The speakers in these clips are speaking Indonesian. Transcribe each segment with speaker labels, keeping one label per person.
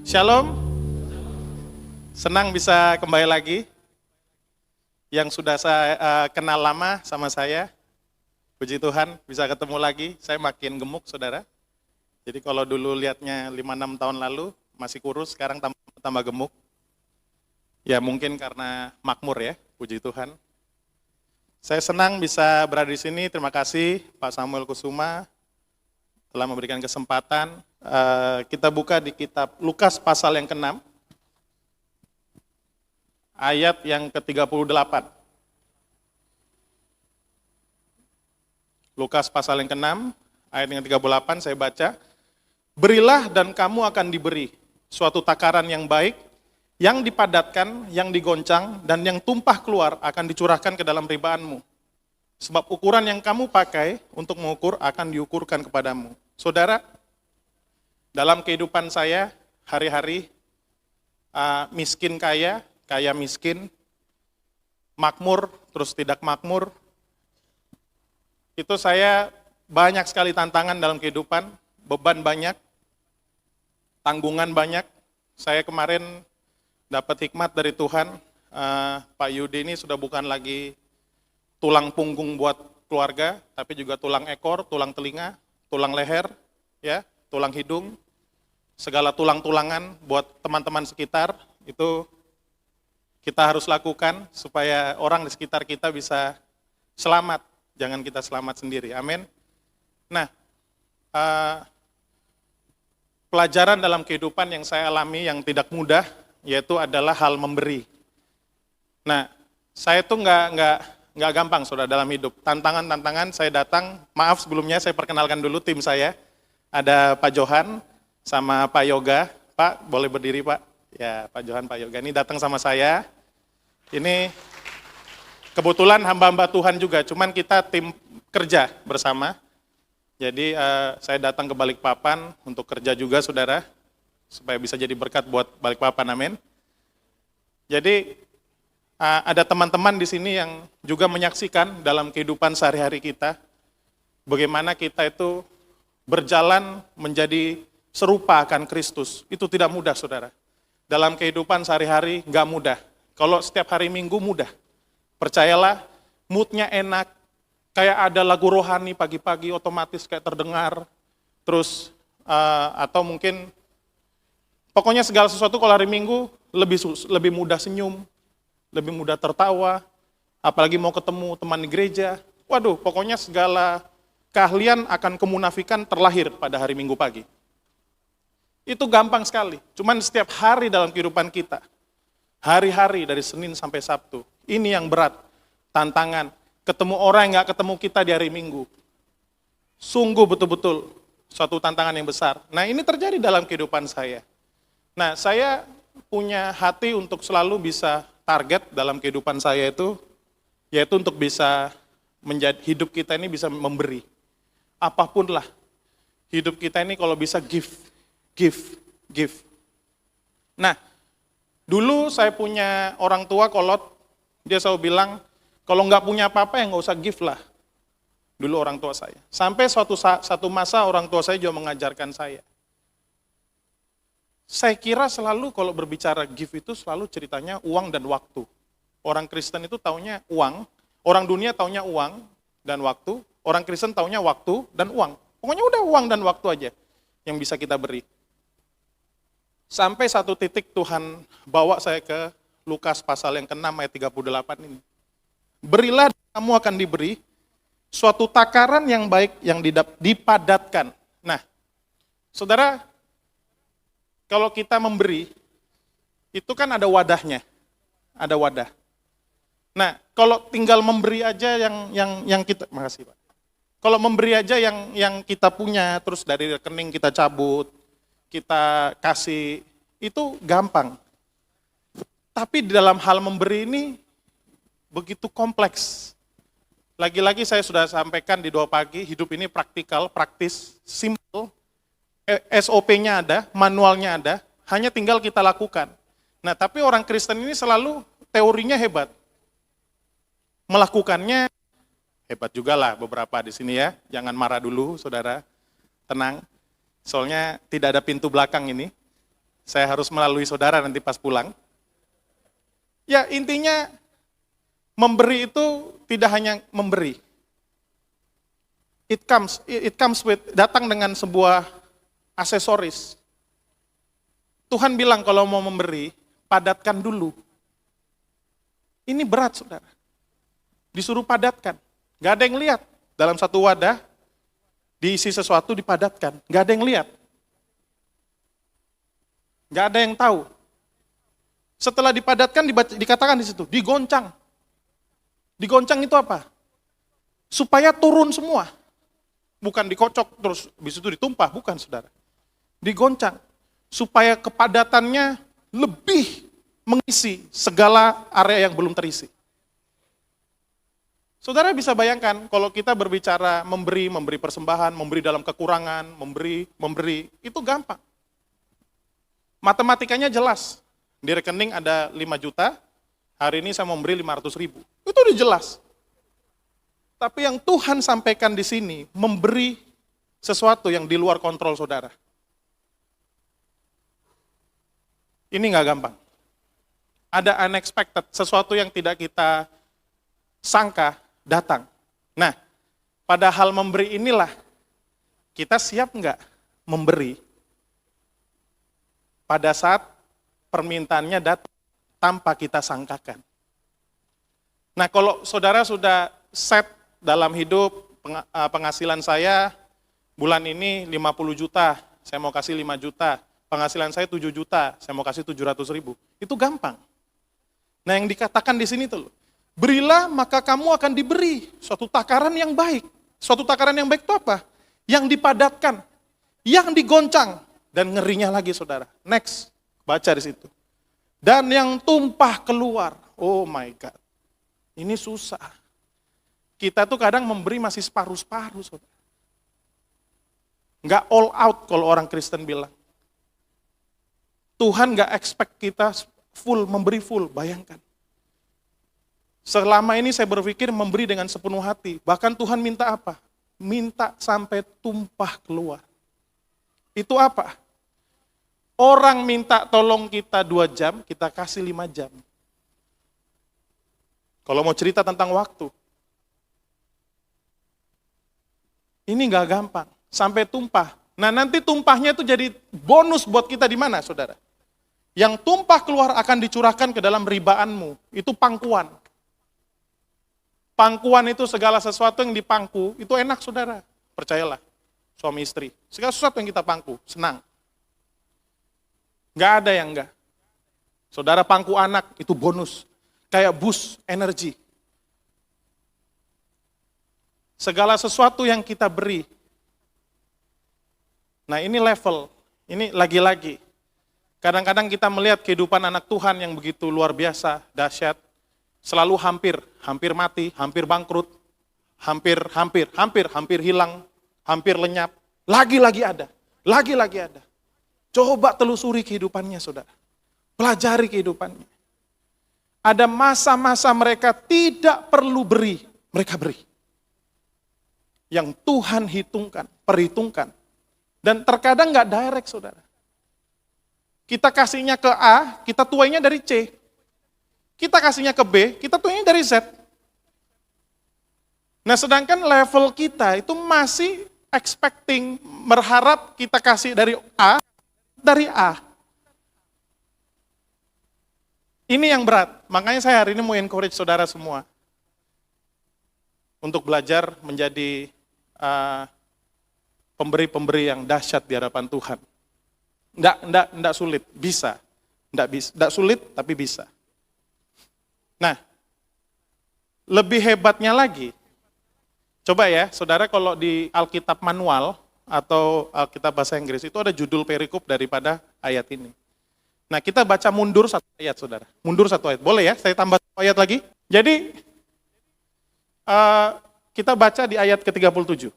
Speaker 1: Shalom, senang bisa kembali lagi. Yang sudah saya kenal lama sama saya, puji Tuhan bisa ketemu lagi. Saya makin gemuk, saudara. Jadi kalau dulu lihatnya 5-6 tahun lalu masih kurus, sekarang tambah gemuk. Ya mungkin karena makmur ya, puji Tuhan. Saya senang bisa berada di sini. Terima kasih Pak Samuel Kusuma telah memberikan kesempatan. Kita buka di kitab Lukas pasal yang ke-6. Ayat yang ke-38. Lukas pasal yang ke-6, ayat yang ke-38 saya baca. Berilah dan kamu akan diberi suatu takaran yang baik, yang dipadatkan, yang digoncang, dan yang tumpah keluar akan dicurahkan ke dalam ribaanmu. Sebab ukuran yang kamu pakai untuk mengukur akan diukurkan kepadamu. Saudara, dalam kehidupan saya hari-hari, miskin kaya, kaya miskin, makmur, terus tidak makmur, itu saya banyak sekali tantangan dalam kehidupan, beban banyak, tanggungan banyak. Saya kemarin dapat hikmat dari Tuhan, Pak Yudi ini sudah bukan lagi tulang punggung buat keluarga, tapi juga tulang ekor, tulang telinga, tulang leher, ya, tulang hidung, segala tulang-tulangan buat teman-teman sekitar, itu kita harus lakukan supaya orang di sekitar kita bisa selamat, jangan kita selamat sendiri, amin. Nah, pelajaran dalam kehidupan yang saya alami yang tidak mudah, yaitu adalah hal memberi. Nah, saya tuh nggak gampang, saudara, dalam hidup. Tantangan-tantangan saya datang, maaf sebelumnya saya perkenalkan dulu tim saya, ada Pak Johan sama Pak Yoga. Pak, boleh berdiri Pak? Ya, Pak Johan, Pak Yoga ini datang sama saya. Ini kebetulan hamba-hamba Tuhan juga, cuman kita tim kerja bersama. Jadi saya datang ke Balikpapan untuk kerja juga, saudara, supaya bisa jadi berkat buat Balikpapan, amin. Jadi ada teman-teman di sini yang juga menyaksikan dalam kehidupan sehari-hari kita, bagaimana kita itu berjalan menjadi serupa akan Kristus. Itu tidak mudah, saudara. Dalam kehidupan sehari-hari nggak mudah. Kalau setiap hari Minggu mudah. Percayalah, moodnya enak, kayak ada lagu rohani pagi-pagi otomatis kayak terdengar. Terus, atau mungkin, pokoknya segala sesuatu kalau hari Minggu lebih mudah senyum, lebih mudah tertawa, apalagi mau ketemu teman di gereja. Waduh, pokoknya segala keahlian akan kemunafikan terlahir pada hari Minggu pagi. Itu gampang sekali, cuman setiap hari dalam kehidupan kita, hari-hari dari Senin sampai Sabtu, ini yang berat, tantangan, ketemu orang yang gak ketemu kita di hari Minggu. Sungguh betul-betul suatu tantangan yang besar. Nah, ini terjadi dalam kehidupan saya. Nah, saya punya hati untuk selalu bisa target dalam kehidupan saya itu, yaitu untuk bisa menjadi hidup kita ini bisa memberi. Apapun lah, hidup kita ini kalau bisa give. Nah, dulu saya punya orang tua kolot, dia selalu bilang, kalau nggak punya apa-apa ya nggak usah give lah. Dulu orang tua saya. Sampai satu masa orang tua saya juga mengajarkan saya. Saya kira selalu kalau berbicara give itu selalu ceritanya uang dan waktu. Orang Kristen itu taunya uang, orang dunia taunya uang dan waktu, orang Kristen taunya waktu dan uang. Pokoknya udah uang dan waktu aja yang bisa kita beri. Sampai satu titik Tuhan bawa saya ke Lukas pasal yang ke-6 ayat 38 ini. Berilah kamu akan diberi suatu takaran yang baik yang dipadatkan. Nah, saudara, kalau kita memberi, itu kan ada wadahnya, ada wadah. Nah, kalau tinggal memberi aja yang kita, makasih Pak. Kalau memberi aja yang kita punya, terus dari rekening kita cabut, kita kasih, itu gampang. Tapi di dalam hal memberi ini, begitu kompleks. Lagi-lagi saya sudah sampaikan di 2 pagi, hidup ini praktikal, praktis, simple, SOP-nya ada, manualnya ada, hanya tinggal kita lakukan. Nah, tapi orang Kristen ini selalu teorinya hebat. Melakukannya hebat juga lah beberapa di sini ya. Jangan marah dulu, saudara. Tenang. Soalnya tidak ada pintu belakang ini. saya harus melalui saudara nanti pas pulang. Ya intinya memberi itu tidak hanya memberi. It comes with, datang dengan sebuah aksesoris. Tuhan bilang kalau mau memberi, padatkan dulu. Ini berat, saudara. Disuruh padatkan. Gak ada yang lihat. Dalam satu wadah, diisi sesuatu, dipadatkan. Gak ada yang lihat. Gak ada yang tahu. Setelah dipadatkan, dikatakan di situ, digoncang. Digoncang itu apa? Supaya turun semua. Bukan dikocok, terus habis itu ditumpah. Bukan, saudara. Digoncang. Supaya kepadatannya lebih mengisi segala area yang belum terisi. Saudara bisa bayangkan kalau kita berbicara memberi persembahan, memberi dalam kekurangan, memberi, itu gampang. Matematikanya jelas. Di rekening ada 5 juta, hari ini saya memberi 500 ribu. Itu udah jelas. Tapi yang Tuhan sampaikan di sini, memberi sesuatu yang di luar kontrol saudara. Ini nggak gampang. Ada unexpected, sesuatu yang tidak kita sangka datang. Nah, pada hal memberi inilah, kita siap nggak memberi pada saat permintaannya datang tanpa kita sangkakan. Nah, kalau saudara sudah set dalam hidup, penghasilan saya bulan ini 50 juta, saya mau kasih 5 juta, penghasilan saya 7 juta, saya mau kasih 700 ribu. Itu gampang. Nah yang dikatakan di sini tuh, berilah maka kamu akan diberi suatu takaran yang baik. Suatu takaran yang baik itu apa? Yang dipadatkan, yang digoncang, dan ngerinya lagi saudara. Next, baca di situ. Dan yang tumpah keluar, oh my God, ini susah. Kita tuh kadang memberi masih separuh-separuh saudara. Nggak all out kalau orang Kristen bilang. Tuhan nggak expect kita full, memberi full, bayangkan. Selama ini saya berpikir memberi dengan sepenuh hati. Bahkan Tuhan minta apa? Minta sampai tumpah keluar. Itu apa? Orang minta tolong kita 2 jam, kita kasih 5 jam. Kalau mau cerita tentang waktu. Ini nggak gampang, sampai tumpah. Nah nanti tumpahnya itu jadi bonus buat kita di mana saudara? Yang tumpah keluar akan dicurahkan ke dalam ribaanmu. Itu pangkuan. Pangkuan itu segala sesuatu yang dipangku, itu enak saudara. Percayalah, suami istri. Segala sesuatu yang kita pangku, senang. Nggak ada yang enggak. Saudara pangku anak, itu bonus. Kayak bus, energi. Segala sesuatu yang kita beri. Nah ini level, ini lagi-lagi. Kadang-kadang kita melihat kehidupan anak Tuhan yang begitu luar biasa, dahsyat, selalu hampir mati, hampir bangkrut, hampir hilang, hampir lenyap, lagi-lagi ada. Coba telusuri kehidupannya, saudara. Pelajari kehidupannya. Ada masa-masa mereka tidak perlu beri, mereka beri. Yang Tuhan perhitungkan. Dan terkadang nggak direct, saudara. Kita kasihnya ke A, kita tuainya dari C. Kita kasihnya ke B, kita tuainya dari Z. Nah sedangkan level kita itu masih expecting, berharap kita kasih dari A. Ini yang berat, makanya saya hari ini mau encourage saudara semua. Untuk belajar menjadi pemberi-pemberi yang dahsyat di hadapan Tuhan. Enggak sulit, bisa. Enggak sulit, tapi bisa. Nah, lebih hebatnya lagi, coba ya, saudara kalau di Alkitab manual, atau Alkitab bahasa Inggris, itu ada judul perikop daripada ayat ini. Nah, kita baca mundur 1 ayat, saudara. Mundur 1 ayat. Boleh ya, saya tambah 1 ayat lagi? Jadi, kita baca di ayat ke-37.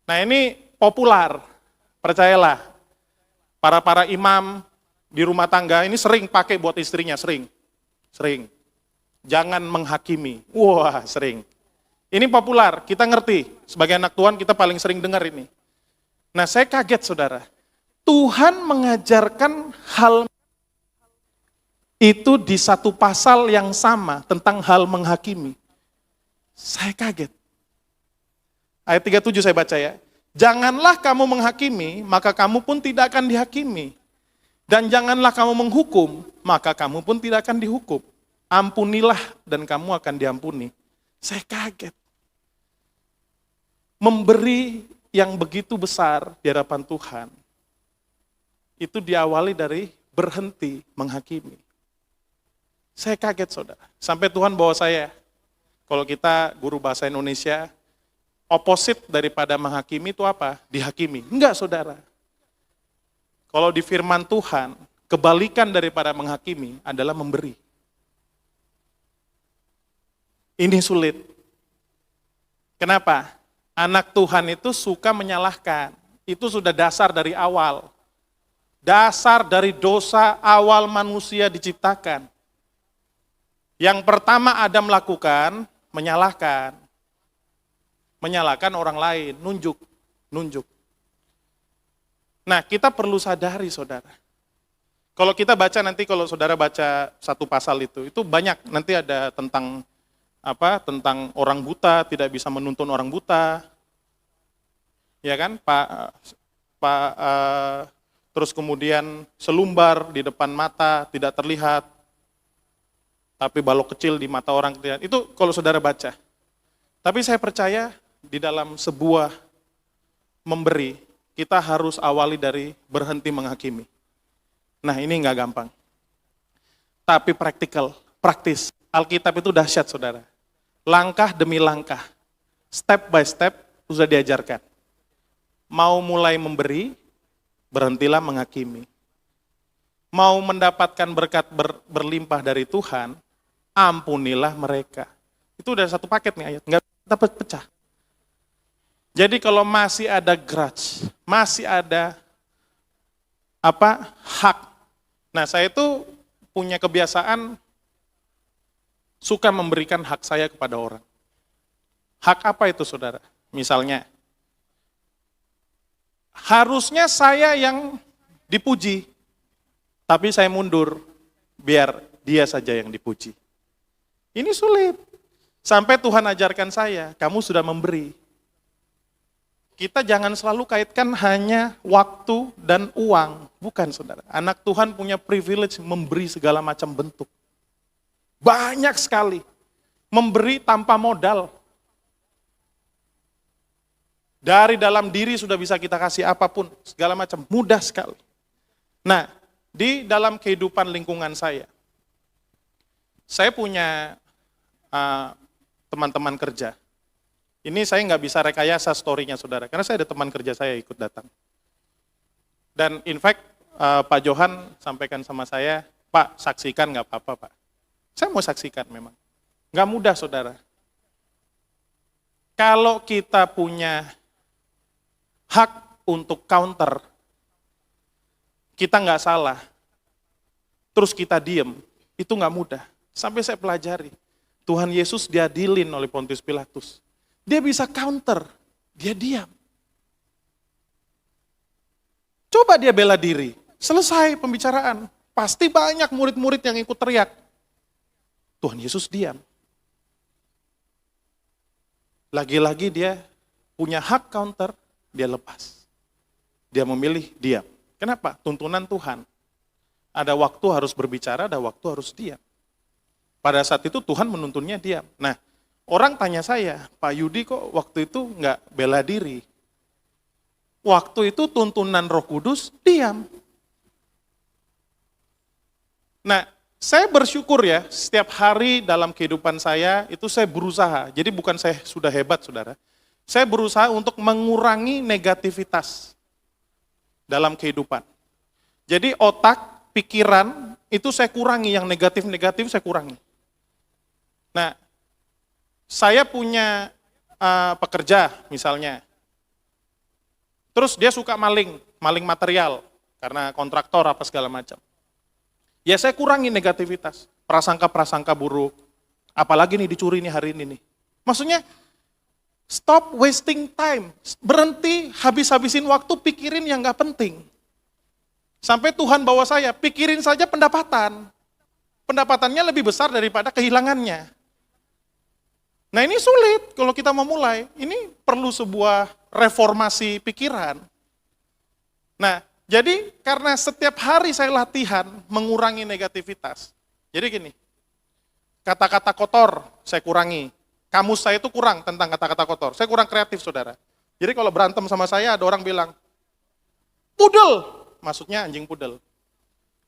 Speaker 1: Nah, ini populer, percayalah. Para imam di rumah tangga ini sering pakai buat istrinya, sering. Jangan menghakimi. Wah, sering. Ini populer, kita ngerti. Sebagai anak Tuhan kita paling sering dengar ini. Nah, saya kaget saudara. Tuhan mengajarkan hal itu di satu pasal yang sama tentang hal menghakimi. Saya kaget. Ayat 37 saya baca ya. Janganlah kamu menghakimi, maka kamu pun tidak akan dihakimi. Dan janganlah kamu menghukum, maka kamu pun tidak akan dihukum. Ampunilah dan kamu akan diampuni. Saya kaget. Memberi yang begitu besar di hadapan Tuhan, itu diawali dari berhenti menghakimi. Saya kaget saudara. Sampai Tuhan bawa saya, kalau kita guru bahasa Indonesia, opposite daripada menghakimi itu apa? Dihakimi. Enggak saudara. Kalau di firman Tuhan, kebalikan daripada menghakimi adalah memberi. Ini sulit. Kenapa? Anak Tuhan itu suka menyalahkan. Itu sudah dasar dari awal. Dasar dari dosa awal manusia diciptakan. Yang pertama Adam lakukan, menyalahkan. Menyalahkan orang lain, nunjuk. Nah, kita perlu sadari saudara. Kalau kita baca nanti, kalau saudara baca satu pasal itu banyak, nanti ada tentang tentang orang buta, tidak bisa menuntun orang buta, ya kan, terus kemudian selumbar di depan mata, tidak terlihat, tapi balok kecil di mata orang terlihat, itu kalau saudara baca. Tapi saya percaya di dalam sebuah memberi, kita harus awali dari berhenti menghakimi. Nah ini nggak gampang, tapi praktis. Alkitab itu dahsyat saudara. Langkah demi langkah, step by step sudah diajarkan. Mau mulai memberi, berhentilah menghakimi. Mau mendapatkan berkat berlimpah dari Tuhan, ampunilah mereka. Itu udah satu paket nih ayat, nggak dapat pecah. Jadi kalau masih ada grudge, masih ada hak. Nah saya itu punya kebiasaan suka memberikan hak saya kepada orang. Hak apa itu saudara? Misalnya, harusnya saya yang dipuji, tapi saya mundur, biar dia saja yang dipuji. Ini sulit. Sampai Tuhan ajarkan saya, kamu sudah memberi. Kita jangan selalu kaitkan hanya waktu dan uang. Bukan saudara. Anak Tuhan punya privilege memberi segala macam bentuk. Banyak sekali. Memberi tanpa modal. Dari dalam diri sudah bisa kita kasih apapun. Segala macam. Mudah sekali. Nah, di dalam kehidupan lingkungan saya punya teman-teman kerja. Ini saya nggak bisa rekayasa story-nya saudara. Karena saya ada teman kerja saya ikut datang. Dan in fact, Pak Johan sampaikan sama saya, Pak saksikan nggak apa-apa Pak. Saya mau saksikan memang. Nggak mudah saudara. Kalau kita punya hak untuk counter, kita nggak salah, terus kita diem, itu nggak mudah. Sampai saya pelajari, Tuhan Yesus diadilin oleh Pontius Pilatus. Dia bisa counter, dia diam. Coba dia bela diri, selesai pembicaraan. Pasti banyak murid-murid yang ikut teriak. Tuhan Yesus diam. Lagi-lagi dia punya hak counter, dia lepas. Dia memilih diam. Kenapa? Tuntunan Tuhan. Ada waktu harus berbicara, ada waktu harus diam. Pada saat itu Tuhan menuntunnya diam. Nah, orang tanya saya, Pak Yudi kok waktu itu nggak bela diri? Waktu itu tuntunan Roh Kudus, diam. Nah, saya bersyukur ya, setiap hari dalam kehidupan saya, itu saya berusaha. Jadi bukan saya sudah hebat, saudara. Saya berusaha untuk mengurangi negativitas dalam kehidupan. Jadi otak, pikiran, itu saya kurangi, yang negatif-negatif saya kurangi. Nah, saya punya pekerja misalnya, terus dia suka maling material, karena kontraktor apa segala macam. Ya saya kurangi negativitas, prasangka-prasangka buruk, apalagi nih dicuri nih hari ini nih. Maksudnya, stop wasting time, berhenti habis-habisin waktu pikirin yang gak penting. Sampai Tuhan bawa saya, pikirin saja pendapatan. Pendapatannya lebih besar daripada kehilangannya. Nah ini sulit kalau kita mau mulai. Ini perlu sebuah reformasi pikiran. Nah, jadi karena setiap hari saya latihan mengurangi negativitas. Jadi gini, kata-kata kotor saya kurangi. Kamus saya itu kurang tentang kata-kata kotor. Saya kurang kreatif, saudara. Jadi kalau berantem sama saya, ada orang bilang, pudel. Maksudnya anjing pudel.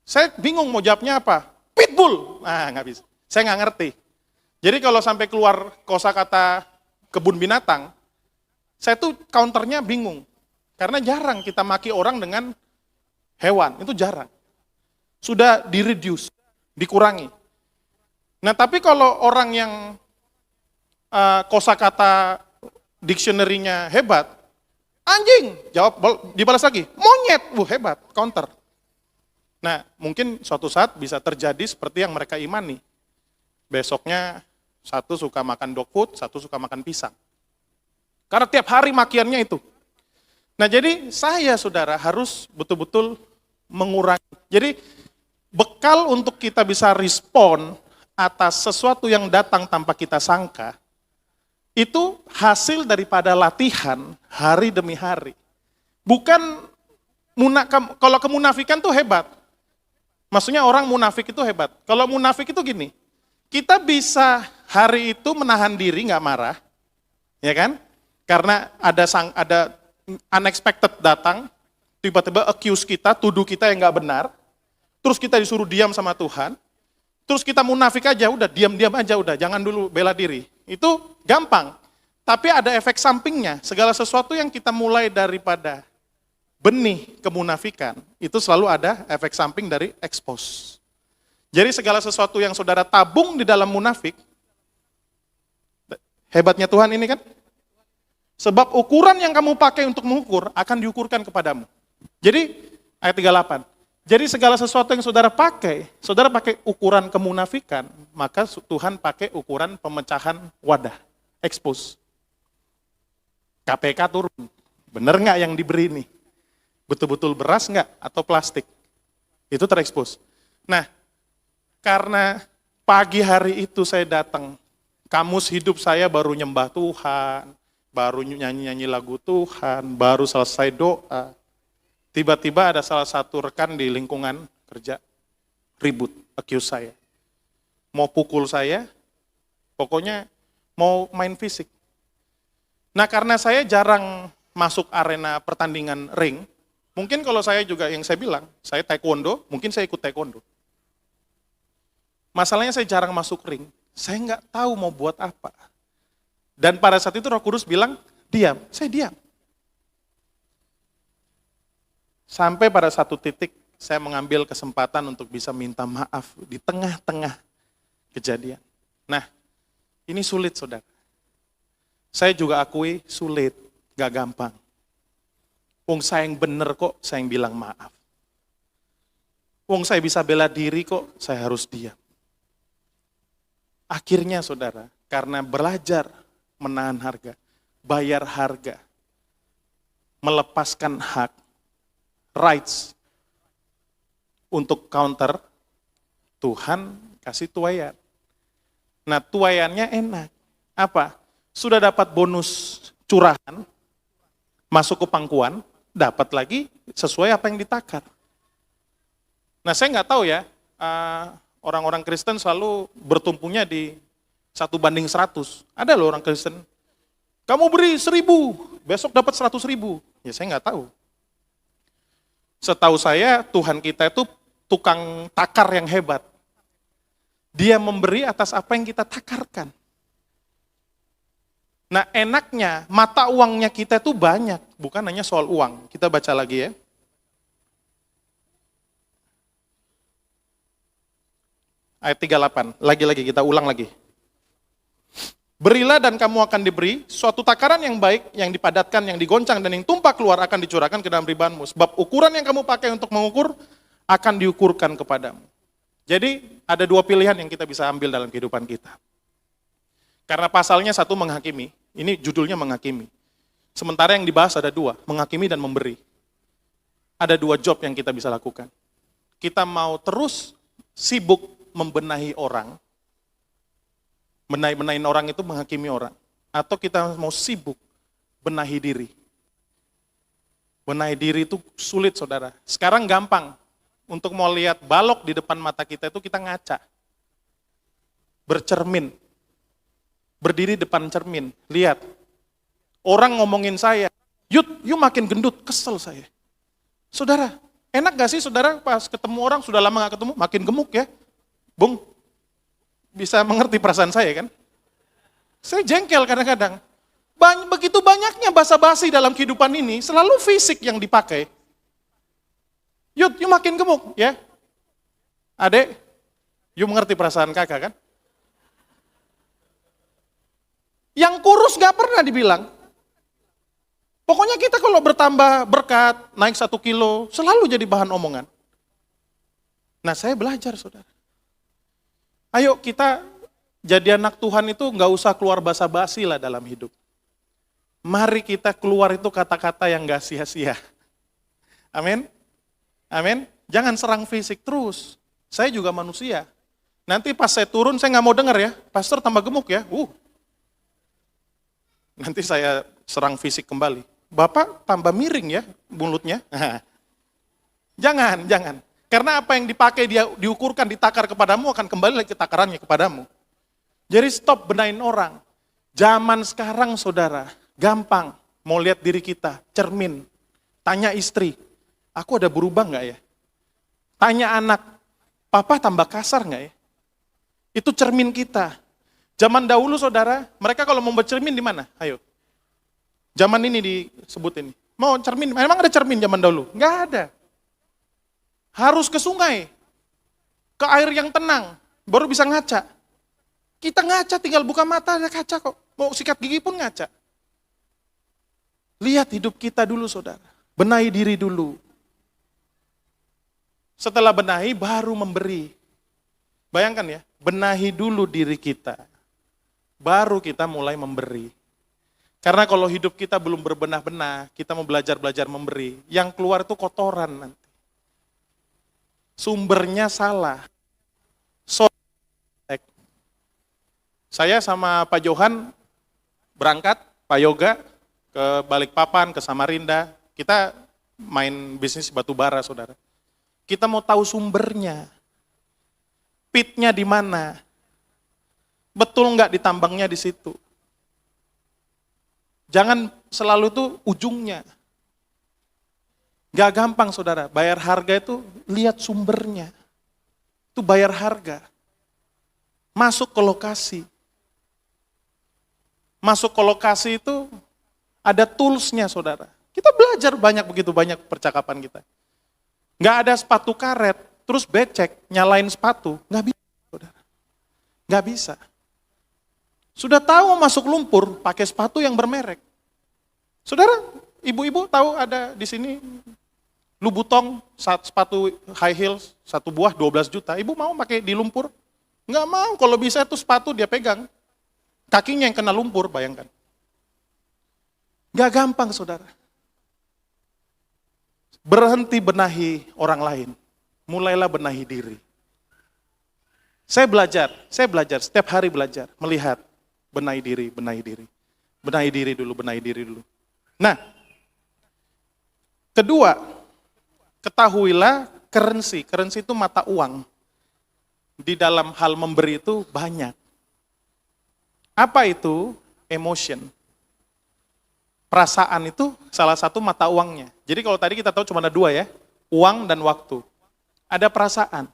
Speaker 1: Saya bingung mau jawabnya apa. Pitbull. Nah, nggak bisa. Saya nggak ngerti. Jadi kalau sampai keluar kosakata kebun binatang, saya tuh counternya bingung. Karena jarang kita maki orang dengan hewan, itu jarang. Sudah di-reduce, dikurangi. Nah, tapi kalau orang yang kosakata dictionary-nya hebat, anjing, jawab, dibalas lagi, monyet, hebat, counter. Nah, mungkin suatu saat bisa terjadi seperti yang mereka imani. Besoknya, satu suka makan dog food, satu suka makan pisang. Karena tiap hari makiannya itu. Nah, jadi saya, saudara, harus betul-betul mengurangi. Jadi, bekal untuk kita bisa respon atas sesuatu yang datang tanpa kita sangka, itu hasil daripada latihan hari demi hari. Bukan, kalau kemunafikan tuh hebat. Maksudnya orang munafik itu hebat. Kalau munafik itu gini, kita bisa hari itu menahan diri nggak marah, ya kan? Karena ada unexpected datang, tiba-tiba accuse kita, tuduh kita yang nggak benar, terus kita disuruh diam sama Tuhan, terus kita munafik aja, udah diam-diam aja, udah jangan dulu bela diri. Itu gampang, tapi ada efek sampingnya. Segala sesuatu yang kita mulai daripada benih kemunafikan, itu selalu ada efek samping dari expose. Jadi segala sesuatu yang saudara tabung di dalam munafik, hebatnya Tuhan ini kan, sebab ukuran yang kamu pakai untuk mengukur akan diukurkan kepadamu. Jadi ayat 38. Jadi segala sesuatu yang saudara pakai ukuran kemunafikan, maka Tuhan pakai ukuran pemecahan wadah, expose. KPK turun. Benar nggak yang diberi ini? Betul-betul beras nggak atau plastik? Itu terekspos. Nah, karena pagi hari itu saya datang, kamus hidup saya baru nyembah Tuhan, baru nyanyi-nyanyi lagu Tuhan, baru selesai doa. Tiba-tiba ada salah satu rekan di lingkungan kerja, ribut, accuse saya. Mau pukul saya, pokoknya mau main fisik. Nah karena saya jarang masuk arena pertandingan ring, mungkin kalau saya juga yang saya bilang, saya taekwondo, mungkin saya ikut taekwondo. Masalahnya saya jarang masuk ring, saya nggak tahu mau buat apa. Dan pada saat itu Roh Kudus bilang, diam, saya diam. Sampai pada satu titik saya mengambil kesempatan untuk bisa minta maaf di tengah-tengah kejadian. Nah, ini sulit saudara. Saya juga akui sulit, gak gampang. Wong saya yang bener kok, saya yang bilang maaf. Wong saya bisa bela diri kok, saya harus diam. Akhirnya saudara, karena belajar menahan harga, bayar harga, melepaskan hak, rights, untuk counter, Tuhan kasih tuayan. Nah tuayannya enak. Apa? Sudah dapat bonus curahan, masuk ke pangkuan, dapat lagi sesuai apa yang ditakar. Nah saya nggak tahu ya, orang-orang Kristen selalu bertumpunya di 1:100. Ada loh orang Kristen, kamu beri 1.000, besok dapat 100.000. Ya saya nggak tahu. Setahu saya Tuhan kita itu tukang takar yang hebat. Dia memberi atas apa yang kita takarkan. Nah enaknya mata uangnya kita itu banyak, bukan hanya soal uang. Kita baca lagi ya. Ayat 38, lagi-lagi kita ulang lagi. Berilah dan kamu akan diberi, suatu takaran yang baik, yang dipadatkan, yang digoncang, dan yang tumpah keluar akan dicurahkan ke dalam ribanmu. Sebab ukuran yang kamu pakai untuk mengukur, akan diukurkan kepadamu. Jadi ada dua pilihan yang kita bisa ambil dalam kehidupan kita. Karena pasalnya satu menghakimi, ini judulnya menghakimi. Sementara yang dibahas ada dua, menghakimi dan memberi. Ada 2 job yang kita bisa lakukan. Kita mau terus sibuk membenahi orang, benahin orang itu menghakimi orang. Atau kita mau sibuk benahi diri. Benahi diri itu sulit, saudara. Sekarang gampang. Untuk mau lihat balok di depan mata kita itu kita ngaca. Bercermin. Berdiri depan cermin. Lihat. Orang ngomongin saya. You makin gendut, kesel saya. Saudara, enak gak sih saudara pas ketemu orang, sudah lama gak ketemu, makin gemuk ya? Bung, bisa mengerti perasaan saya kan? Saya jengkel kadang-kadang. Begitu banyaknya basa-basi dalam kehidupan ini, selalu fisik yang dipakai. You makin gemuk ya? Adek, you mengerti perasaan kakak kan? Yang kurus gak pernah dibilang. Pokoknya kita kalau bertambah berkat, naik 1 kilo, selalu jadi bahan omongan. Nah saya belajar saudara. Ayo kita jadi anak Tuhan itu nggak usah keluar basa-basi lah dalam hidup. Mari kita keluar itu kata-kata yang gak sia-sia. Amin. Amin. Jangan serang fisik terus. Saya juga manusia. Nanti pas saya turun saya nggak mau dengar ya, pastor tambah gemuk ya. Nanti saya serang fisik kembali. Bapak tambah miring ya mulutnya. Jangan. Karena apa yang dipakai dia diukurkan, ditakar kepadamu akan kembali lagi ke takarannya kepadamu. Jadi stop benahin orang. Zaman sekarang saudara, gampang mau lihat diri kita, cermin. Tanya istri, aku ada berubah nggak ya? Tanya anak, papa tambah kasar nggak ya? Itu cermin kita. Zaman dahulu saudara, mereka kalau mau bercermin di mana? Ayo. Zaman ini disebut ini. Mau cermin, memang ada cermin zaman dahulu? Nggak ada. Harus ke sungai, ke air yang tenang, baru bisa ngaca. Kita ngaca tinggal buka mata, ada kaca kok. Mau sikat gigi pun ngaca. Lihat hidup kita dulu saudara. Benahi diri dulu. Setelah benahi, baru memberi. Bayangkan ya, benahi dulu diri kita. Baru kita mulai memberi. Karena kalau hidup kita belum berbenah-benah, kita mau belajar-belajar memberi, yang keluar itu kotoran nanti. Sumbernya salah. Saya sama Pak Johan berangkat, Pak Yoga, ke Balikpapan, ke Samarinda. Kita main bisnis batu bara, saudara. Kita mau tahu sumbernya. Pitnya di mana? Betul nggak ditambangnya di situ? Jangan selalu itu ujungnya. Gak gampang saudara, bayar harga itu lihat sumbernya. Itu bayar harga. Masuk ke lokasi. Masuk ke lokasi itu ada toolsnya saudara. Kita belajar begitu banyak percakapan kita. Gak ada sepatu karet, terus becek, nyalain sepatu. Gak bisa saudara. Gak bisa. Sudah tahu masuk lumpur, pakai sepatu yang bermerek. Saudara, ibu-ibu tahu ada di sini Louboutin, sepatu high heels, 1 buah 12 juta. Ibu mau pakai di lumpur? Enggak mau, kalau bisa itu sepatu dia pegang. Kakinya yang kena lumpur, bayangkan. Enggak gampang saudara. Berhenti benahi orang lain, mulailah benahi diri. Saya belajar, setiap hari belajar, melihat, benahi diri. Benahi diri dulu. Nah, kedua, ketahuilah currency itu mata uang. Di dalam hal memberi itu banyak. Apa itu? Emotion. Perasaan itu salah satu mata uangnya. Jadi kalau tadi kita tahu cuma ada 2 ya, uang dan waktu. Ada perasaan.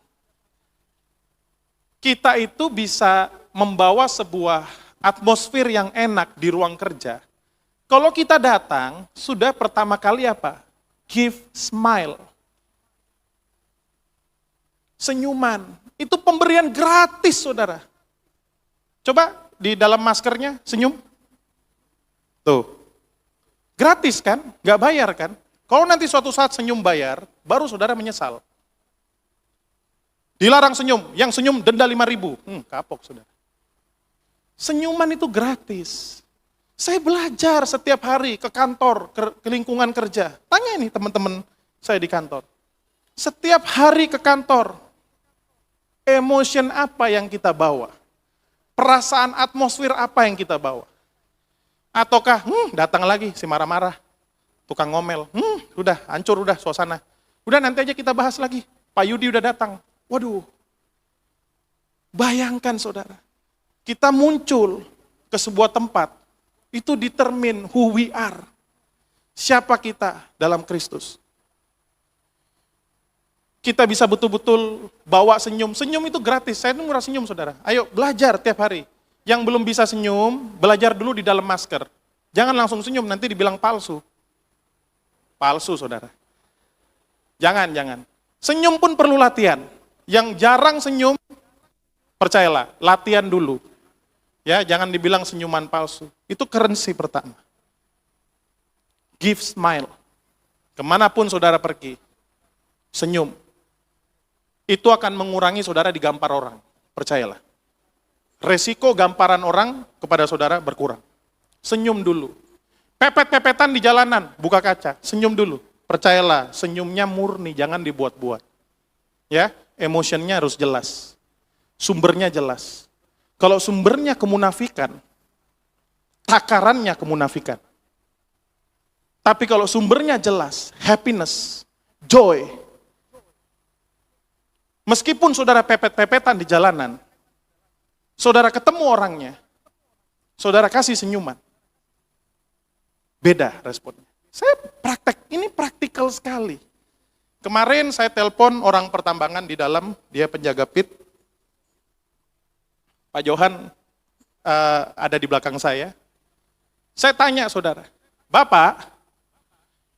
Speaker 1: Kita itu bisa membawa sebuah atmosfer yang enak di ruang kerja. Kalau kita datang, sudah pertama kali apa? Give smile. Senyuman. Itu pemberian gratis, saudara. Coba di dalam maskernya, senyum. Tuh. Gratis kan? Nggak bayar kan? Kalau nanti suatu saat senyum bayar, baru saudara menyesal. Dilarang senyum, yang senyum denda 5.000. Kapok saudara. Senyuman itu gratis. Saya belajar setiap hari ke kantor, ke lingkungan kerja. Tanya ini teman-teman saya di kantor. Setiap hari ke kantor, emotion apa yang kita bawa? Perasaan atmosfer apa yang kita bawa? Ataukah, datang lagi si marah-marah, tukang ngomel, udah hancur udah suasana. Udah nanti aja kita bahas lagi, Pak Yudi udah datang. Waduh, bayangkan saudara, kita muncul ke sebuah tempat, itu determine who we are. Siapa kita dalam Kristus. Kita bisa betul-betul bawa senyum. Senyum itu gratis, saya itu murah senyum saudara. Ayo belajar tiap hari. Yang belum bisa senyum, belajar dulu di dalam masker. Jangan langsung senyum, nanti dibilang palsu. Palsu saudara. Jangan. Senyum pun perlu latihan. Yang jarang senyum, percayalah, latihan dulu. Ya, jangan dibilang senyuman palsu. Itu currency pertama. Give smile. Kemanapun saudara pergi, senyum. Itu akan mengurangi saudara digampar orang. Percayalah. Resiko gamparan orang kepada saudara berkurang. Senyum dulu. Pepet-pepetan di jalanan, buka kaca, senyum dulu. Percayalah, senyumnya murni, jangan dibuat-buat. Ya, emotionnya harus jelas. Sumbernya jelas. Kalau sumbernya kemunafikan, takarannya kemunafikan. Tapi kalau sumbernya jelas, happiness, joy. Meskipun saudara pepet-pepetan di jalanan, saudara ketemu orangnya, saudara kasih senyuman. Beda responnya. Saya praktek, ini praktikal sekali. Kemarin saya telepon orang pertambangan di dalam, dia penjaga pit. Pak Johan ada di belakang saya. Saya tanya saudara, Bapak,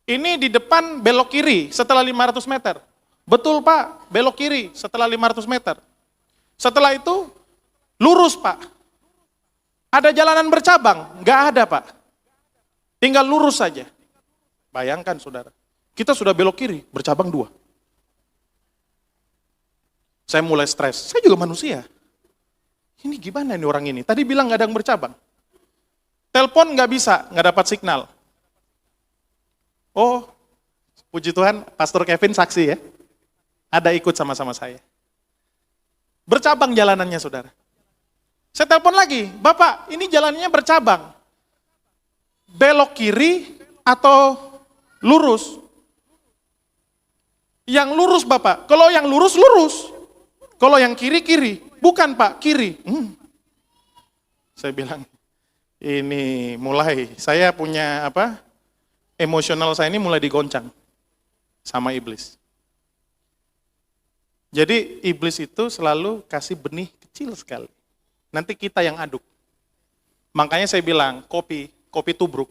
Speaker 1: ini di depan belok kiri setelah 500 meter. Betul Pak, belok kiri setelah 500 meter. Setelah itu, lurus Pak. Ada jalanan bercabang? Nggak ada Pak. Tinggal lurus saja. Bayangkan saudara, kita sudah belok kiri, bercabang 2. Saya mulai stres, saya juga manusia. Ini gimana ini orang ini? Tadi bilang nggak ada yang bercabang. Telepon nggak bisa, nggak dapat signal. Oh, puji Tuhan, Pastor Kevin saksi ya. Ada ikut sama-sama saya. Bercabang jalanannya saudara. Saya telepon lagi, Bapak, ini jalannya bercabang. Belok kiri atau lurus? Yang lurus Bapak, kalau yang lurus, lurus. Kalau yang kiri, kiri. Bukan Pak, kiri. Saya bilang, ini mulai, saya punya emosional saya ini mulai digoncang sama iblis. Jadi iblis itu selalu kasih benih kecil sekali. Nanti kita yang aduk. Makanya saya bilang, kopi tubruk.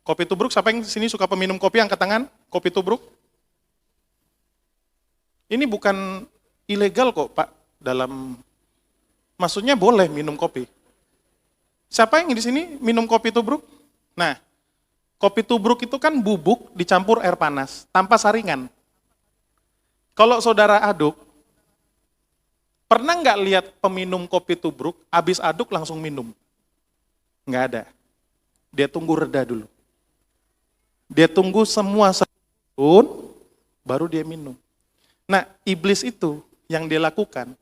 Speaker 1: Kopi tubruk, siapa yang sini suka peminum kopi, angkat tangan. Kopi tubruk. Ini bukan ilegal kok Pak, maksudnya boleh minum kopi. Siapa yang di sini minum kopi tubruk? Nah, kopi tubruk itu kan bubuk dicampur air panas, tanpa saringan. Kalau saudara aduk, pernah nggak lihat peminum kopi tubruk, habis aduk langsung minum? Nggak ada. Dia tunggu reda dulu. Dia tunggu semua turun, baru dia minum. Nah, iblis itu yang dia lakukan,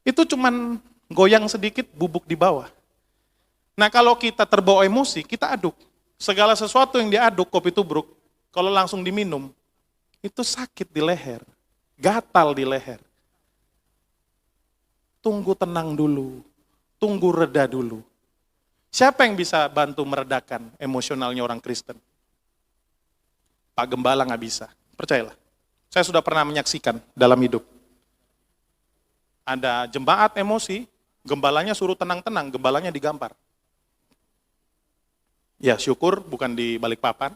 Speaker 1: itu cuman goyang sedikit bubuk di bawah. Nah, kalau kita terbawa emosi, kita aduk. Segala sesuatu yang diaduk kopi tubruk, kalau langsung diminum, itu sakit di leher, gatal di leher. Tunggu tenang dulu, tunggu reda dulu. Siapa yang bisa bantu meredakan emosionalnya orang Kristen? Pak Gembala nggak bisa, percayalah. Saya sudah pernah menyaksikan dalam hidup. Ada jemaat emosi, gembalanya suruh tenang-tenang, gembalanya digampar. Ya syukur bukan di Balikpapan,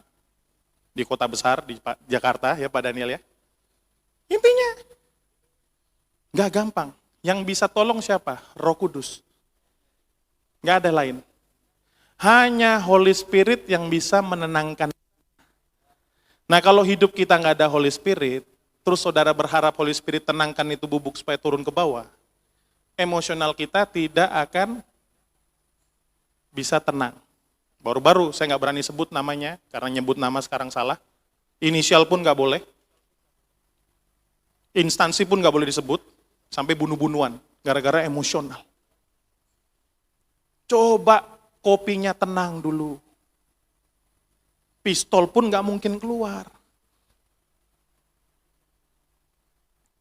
Speaker 1: di kota besar, di Jakarta ya Pak Daniel ya. Intinya, nggak gampang. Yang bisa tolong siapa? Roh Kudus. Nggak ada lain. Hanya Holy Spirit yang bisa menenangkan. Nah kalau hidup kita nggak ada Holy Spirit, terus saudara berharap Holy Spirit tenangkan itu bubuk supaya turun ke bawah, emosional kita tidak akan bisa tenang. Baru-baru, saya nggak berani sebut namanya, karena nyebut nama sekarang salah. Inisial pun nggak boleh. Instansi pun nggak boleh disebut. Sampai bunuh-bunuhan. Gara-gara emosional. Coba kopinya tenang dulu. Pistol pun nggak mungkin keluar.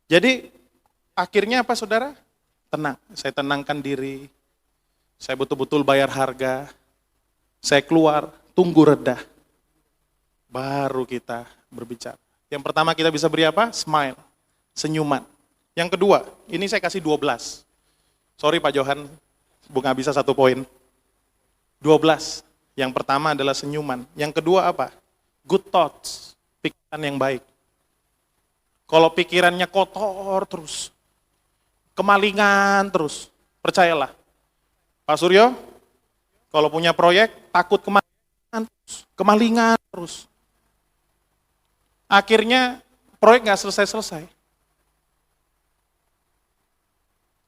Speaker 1: Jadi akhirnya apa saudara? Tenang, saya tenangkan diri. Saya betul-betul bayar harga. Saya keluar, tunggu reda. Baru kita berbicara. Yang pertama kita bisa beri apa? Smile, senyuman. Yang kedua, ini saya kasih 12. Sorry Pak Johan, nggak bisa 1 poin. 12. Yang pertama adalah senyuman. Yang kedua apa? Good thoughts, pikiran yang baik. Kalau pikirannya kotor terus, kemalingan terus, percayalah. Pak Suryo, kalau punya proyek, takut kemalingan terus. Akhirnya proyek nggak selesai-selesai.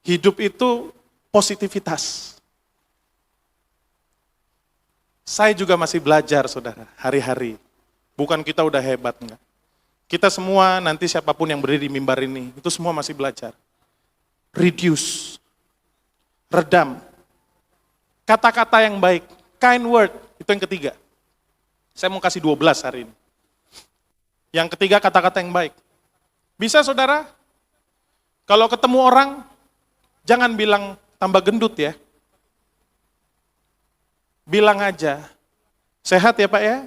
Speaker 1: Hidup itu positivitas. Saya juga masih belajar, saudara, hari-hari. Bukan kita udah hebat, enggak. Kita semua, nanti siapapun yang berdiri di mimbar ini, itu semua masih belajar. Reduce, redam, kata-kata yang baik, kind word, itu yang ketiga. Saya mau kasih 12 hari ini. Yang ketiga, kata-kata yang baik. Bisa, saudara? Kalau ketemu orang, jangan bilang tambah gendut ya. Bilang aja, sehat ya Pak ya?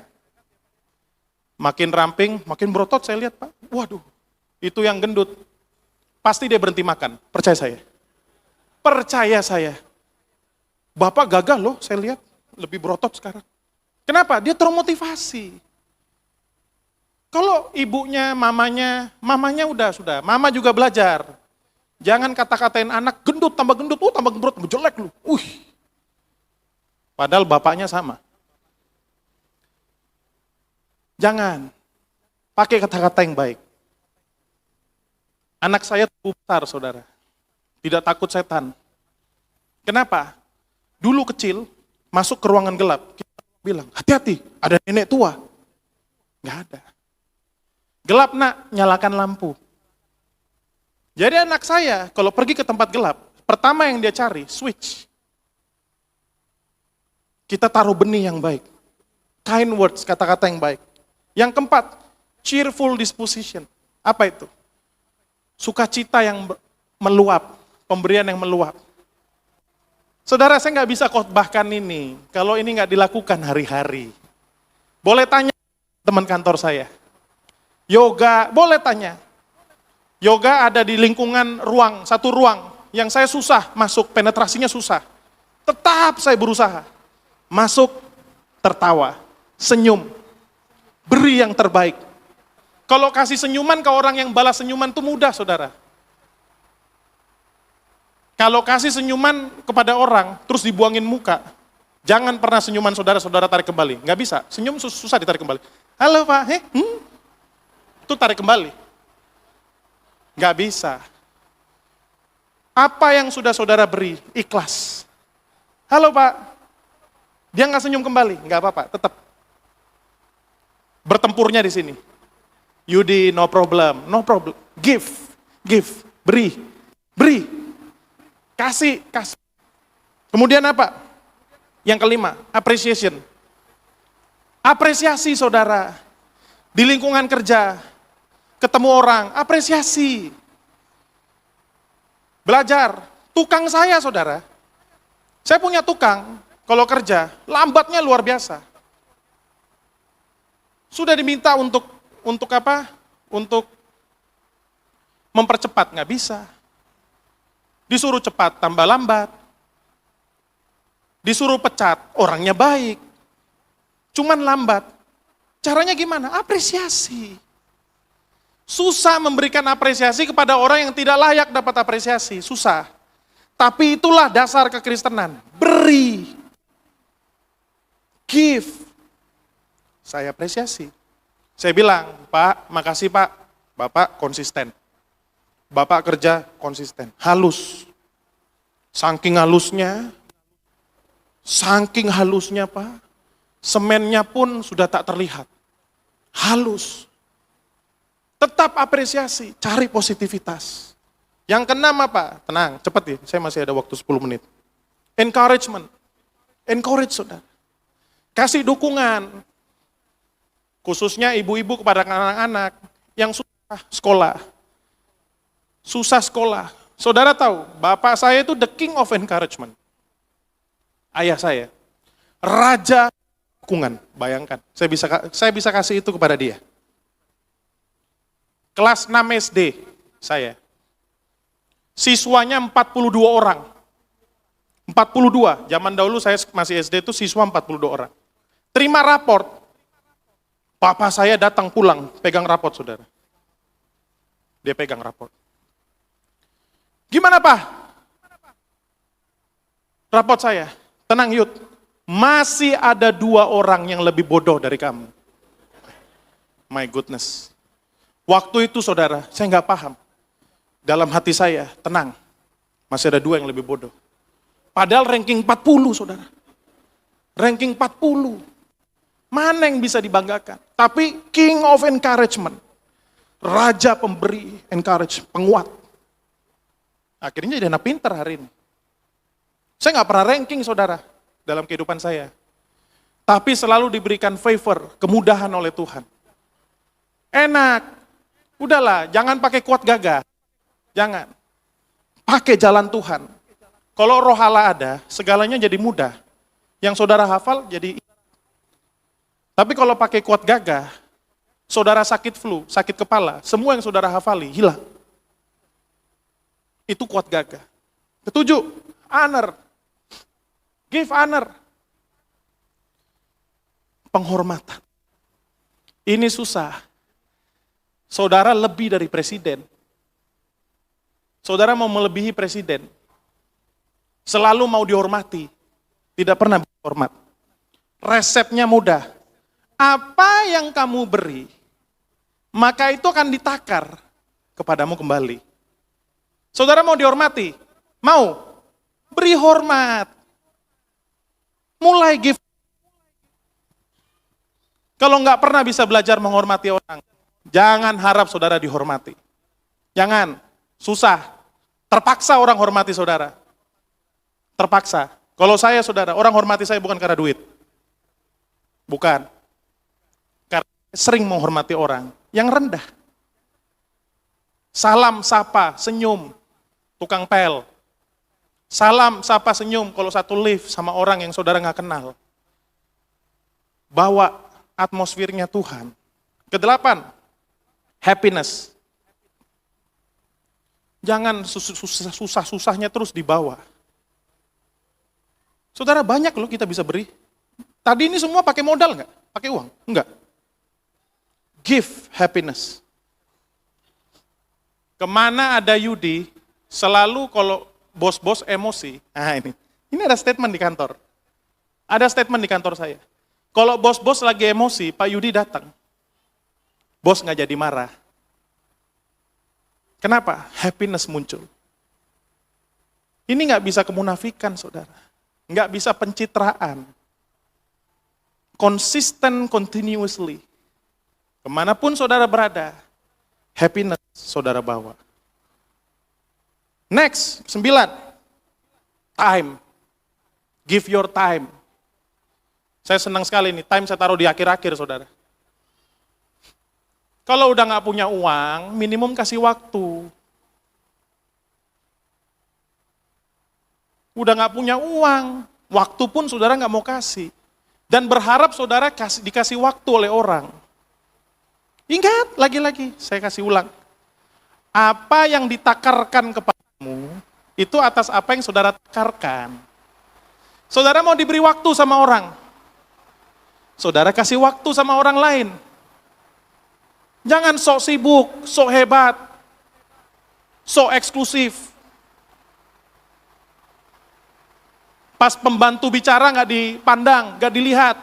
Speaker 1: Makin ramping, makin berotot saya lihat Pak. Waduh, itu yang gendut. Pasti dia berhenti makan, percaya saya. Percaya saya. Bapak gagal loh, saya lihat. Lebih berotot sekarang. Kenapa? Dia termotivasi. Kalau ibunya, mamanya sudah. Mama juga belajar. Jangan kata-katain anak, gendut, tambah gendut, jelek lu. Padahal bapaknya sama. Jangan. Pakai kata-kata yang baik. Anak saya tumbuh besar, saudara. Tidak takut setan. Kenapa? Dulu kecil, masuk ke ruangan gelap. Kita bilang, hati-hati, ada nenek tua. Nggak ada. Gelap nak, nyalakan lampu. Jadi anak saya, kalau pergi ke tempat gelap, pertama yang dia cari, switch. Kita taruh benih yang baik. Kind words, kata-kata yang baik. Yang keempat, cheerful disposition. Apa itu? Sukacita yang meluap, pemberian yang meluap. Saudara, saya nggak bisa khotbahkan ini, kalau ini nggak dilakukan hari-hari. Boleh tanya teman kantor saya. Yoga, boleh tanya. Yoga ada di lingkungan satu ruang, yang saya susah masuk, penetrasinya susah. Tetap saya berusaha. Masuk, tertawa, senyum, beri yang terbaik. Kalau kasih senyuman ke orang yang balas senyuman itu mudah, saudara. Kalau kasih senyuman kepada orang, terus dibuangin muka, jangan pernah senyuman saudara-saudara tarik kembali. Nggak bisa, senyum susah ditarik kembali. Halo Pak, itu tarik kembali. Nggak bisa. Apa yang sudah saudara beri, ikhlas. Halo Pak, dia nggak senyum kembali, nggak apa-apa, tetap. Bertempurnya di sini. Yudi, no problem. Give, beri. Kasih. Kemudian apa? Yang kelima, appreciation. Apresiasi saudara. Di lingkungan kerja, ketemu orang, apresiasi. Belajar. Tukang saya saudara. Saya punya tukang, kalau kerja, lambatnya luar biasa. Sudah diminta untuk apa? Untuk mempercepat, nggak bisa. Disuruh cepat, tambah lambat. Disuruh pecat, orangnya baik. Cuman lambat. Caranya gimana? Apresiasi. Susah memberikan apresiasi kepada orang yang tidak layak dapat apresiasi. Susah. Tapi itulah dasar kekristenan. Beri. Give. Saya apresiasi. Saya bilang, Pak, makasih Pak. Bapak konsisten. Bapak kerja konsisten. Halus. Saking halusnya Pak. Semennya pun sudah tak terlihat. Halus. Tetap apresiasi, cari positivitas. Yang keenam apa? Tenang, cepat ya, saya masih ada waktu 10 menit. Encouragement. Encourage saudara. Kasih dukungan. Khususnya ibu-ibu kepada anak-anak yang susah sekolah. Susah sekolah. Saudara tahu, bapak saya itu the king of encouragement. Ayah saya. Raja dukungan, bayangkan. Saya bisa kasih itu kepada dia. Kelas 6 SD saya. Siswanya 42 orang. 42, zaman dahulu saya masih SD itu siswa 42 orang. Terima raport, papa saya datang pulang, pegang raport saudara. Dia pegang raport. Gimana Pak? Raport saya, tenang Yud, masih ada 2 orang yang lebih bodoh dari kamu. My goodness. Waktu itu saudara, saya nggak paham. Dalam hati saya, tenang, masih ada 2 yang lebih bodoh. Padahal ranking 40 saudara. Ranking 40. Mana yang bisa dibanggakan? Tapi king of encouragement. Raja pemberi encourage, penguat. Akhirnya jadi anak pintar hari ini. Saya nggak pernah ranking saudara dalam kehidupan saya. Tapi selalu diberikan favor, kemudahan oleh Tuhan. Enak. Udahlah, jangan pakai kuat gagah. Jangan. Pakai jalan Tuhan. Kalau roh Allah ada, segalanya jadi mudah. Yang saudara hafal jadi. Tapi kalau pakai kuat gagah, saudara sakit flu, sakit kepala, semua yang saudara hafali hilang. Itu kuat gagah. Ketujuh, honor. Give honor. Penghormatan. Ini susah. Saudara lebih dari presiden. Saudara mau melebihi presiden. Selalu mau dihormati. Tidak pernah hormat. Resepnya mudah. Apa yang kamu beri, maka itu akan ditakar kepadamu kembali. Saudara mau dihormati? Mau? Beri hormat. Mulai give. Kalau nggak pernah bisa belajar menghormati orang, jangan harap saudara dihormati. Jangan. Susah. Terpaksa orang hormati saudara. Terpaksa. Kalau saya saudara, orang hormati saya bukan karena duit. Bukan. Karena sering menghormati orang yang rendah. Salam, sapa, senyum, tukang pel. Salam, sapa, senyum kalau satu lift sama orang yang saudara nggak kenal. Bawa atmosfernya Tuhan. Kedelapan, happiness. Jangan susah-susahnya terus dibawa. Saudara, banyak loh kita bisa beri. Tadi ini semua pakai modal nggak? Pakai uang? Enggak. Give happiness. Kemana ada Yudi, selalu kalau bos-bos emosi, ini ada statement di kantor. Ada statement di kantor saya. Kalau bos-bos lagi emosi, Pak Yudi datang. Bos nggak jadi marah. Kenapa? Happiness muncul. Ini nggak bisa kemunafikan, saudara. Nggak bisa pencitraan. Konsisten, continuously. Kemanapun saudara berada, happiness saudara bawa. Next, 9. Time. Give your time. Saya senang sekali nih, time saya taruh di akhir-akhir, saudara. Kalau udah nggak punya uang, minimum kasih waktu. Udah nggak punya uang, waktu pun saudara nggak mau kasih. Dan berharap saudara dikasih waktu oleh orang. Ingat, lagi-lagi, saya kasih ulang. Apa yang ditakarkan kepadamu, itu atas apa yang saudara takarkan. Saudara mau diberi waktu sama orang. Saudara kasih waktu sama orang lain. Jangan sok sibuk, sok hebat, sok eksklusif. Pas pembantu bicara nggak dipandang, nggak dilihat.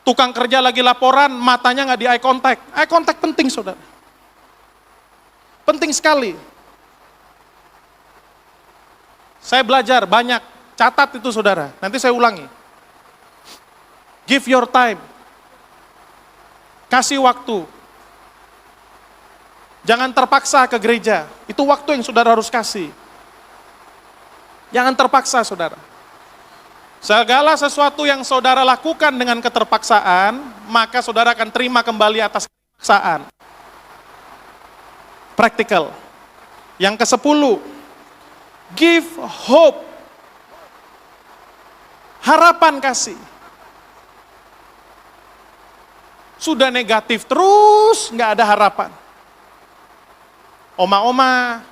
Speaker 1: Tukang kerja lagi laporan, matanya nggak di eye contact. Eye contact penting, saudara. Penting sekali. Saya belajar banyak, catat itu saudara. Nanti saya ulangi. Give your time. Kasih waktu. Jangan terpaksa ke gereja. Itu waktu yang saudara harus kasih. Jangan terpaksa, saudara. Segala sesuatu yang saudara lakukan dengan keterpaksaan, maka saudara akan terima kembali atas keterpaksaan. Practical. Yang ke-10, give hope. Harapan kasih. Sudah negatif terus, nggak ada harapan. Oma-oma,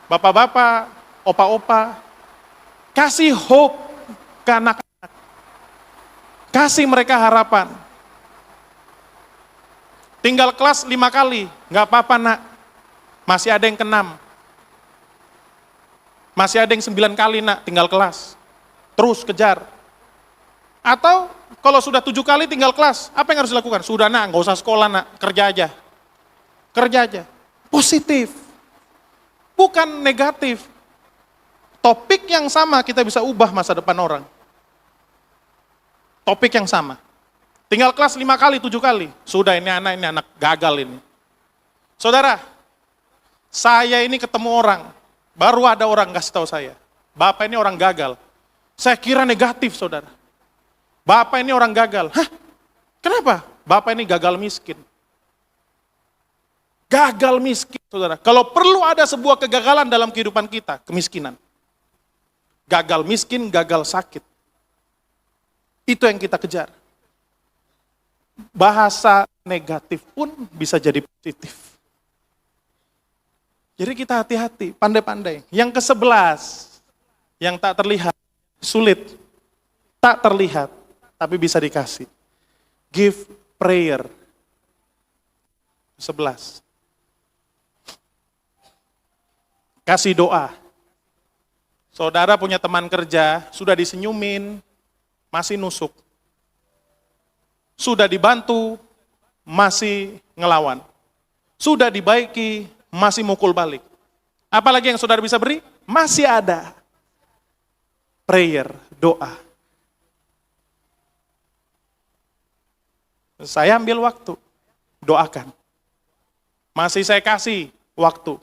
Speaker 1: bapak-bapak, opa-opa, kasih hope ke anak-anak. Kasih mereka harapan. Tinggal kelas 5 kali, nggak apa-apa nak. Masih ada yang ke-6. Masih ada yang 9 kali nak, tinggal kelas. Terus kejar. Atau kalau sudah 7 kali tinggal kelas, apa yang harus dilakukan? Sudah nak, nggak usah sekolah nak, kerja aja. Kerja aja. Positif. Bukan negatif. Topik yang sama kita bisa ubah masa depan orang. Topik yang sama. Tinggal kelas 5 kali, 7 kali. Sudah ini anak gagal ini. Saudara, saya ini ketemu orang, baru ada orang kasih tahu saya. Bapak ini orang gagal. Saya kira negatif, saudara. Bapak ini orang gagal. Hah? Kenapa? Bapak ini gagal miskin. Gagal miskin, saudara. Kalau perlu ada sebuah kegagalan dalam kehidupan kita, kemiskinan. Gagal miskin, gagal sakit. Itu yang kita kejar. Bahasa negatif pun bisa jadi positif. Jadi kita hati-hati, pandai-pandai. Yang ke-11, yang tak terlihat, sulit, tak terlihat, tapi bisa dikasih. Give prayer. 11. Kasih doa. Saudara punya teman kerja, sudah disenyumin, masih nusuk. Sudah dibantu, masih ngelawan. Sudah dibaiki, masih mukul balik. Apalagi yang saudara bisa beri? Masih ada. Prayer, doa. Saya ambil waktu, doakan. Masih saya kasih waktu,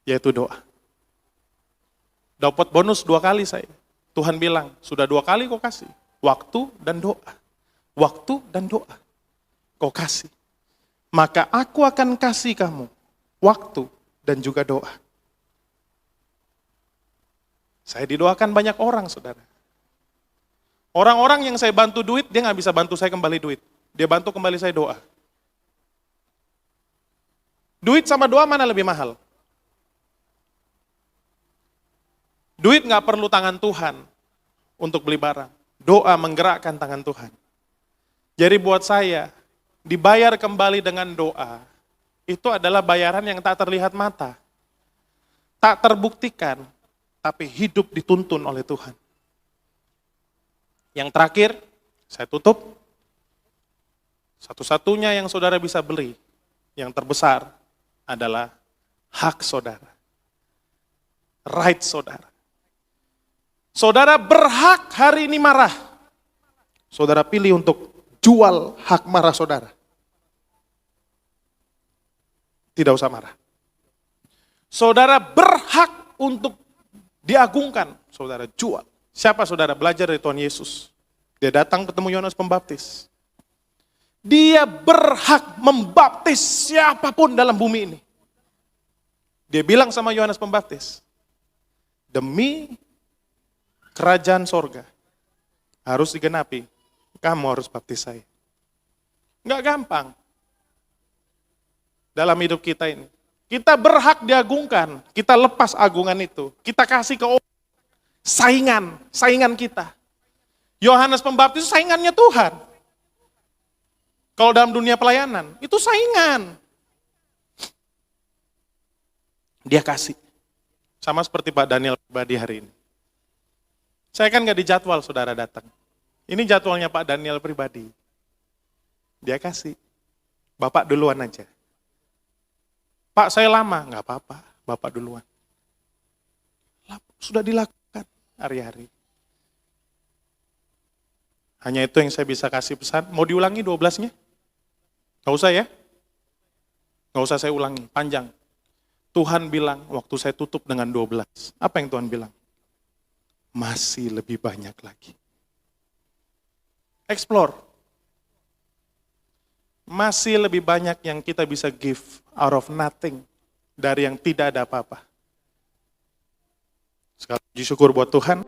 Speaker 1: yaitu doa. Dapat bonus 2 kali saya. Tuhan bilang, sudah 2 kali kau kasih. Waktu dan doa. Waktu dan doa. Kau kasih. Maka aku akan kasih kamu waktu dan juga doa. Saya didoakan banyak orang, saudara. Orang-orang yang saya bantu duit, dia nggak bisa bantu saya kembali duit. Dia bantu kembali saya doa. Duit sama doa mana lebih mahal? Duit nggak perlu tangan Tuhan untuk beli barang. Doa menggerakkan tangan Tuhan. Jadi buat saya, dibayar kembali dengan doa, itu adalah bayaran yang tak terlihat mata. Tak terbuktikan, tapi hidup dituntun oleh Tuhan. Yang terakhir, saya tutup. Satu-satunya yang saudara bisa beli, yang terbesar, adalah hak saudara. Right saudara. Saudara berhak hari ini marah. Saudara pilih untuk jual hak marah saudara. Tidak usah marah. Saudara berhak untuk diagungkan. Saudara jual. Siapa saudara? Belajar dari Tuhan Yesus. Dia datang ketemu Yohanes Pembaptis. Dia berhak membaptis siapapun dalam bumi ini. Dia bilang sama Yohanes Pembaptis, demi kerajaan sorga harus digenapi, kamu harus baptis saya. Enggak gampang dalam hidup kita ini. Kita berhak diagungkan, kita lepas agungan itu, kita kasih ke orang. Saingan kita. Yohanes Pembaptis itu saingannya Tuhan. Kalau dalam dunia pelayanan, itu saingan. Dia kasih. Sama seperti Pak Daniel pribadi hari ini. Saya kan gak dijadwal saudara datang. Ini jadwalnya Pak Daniel pribadi. Dia kasih. Bapak duluan aja. Pak saya lama, gak apa-apa. Bapak duluan. Sudah dilakukan hari-hari. Hanya itu yang saya bisa kasih pesan. Mau diulangi 12-nya? Gak usah ya? Nggak usah saya ulangi, panjang. Tuhan bilang, waktu saya tutup dengan 12. Apa yang Tuhan bilang? Masih lebih banyak lagi. Explore. Masih lebih banyak yang kita bisa give out of nothing. Dari yang tidak ada apa-apa. Sekali lagi syukur buat Tuhan.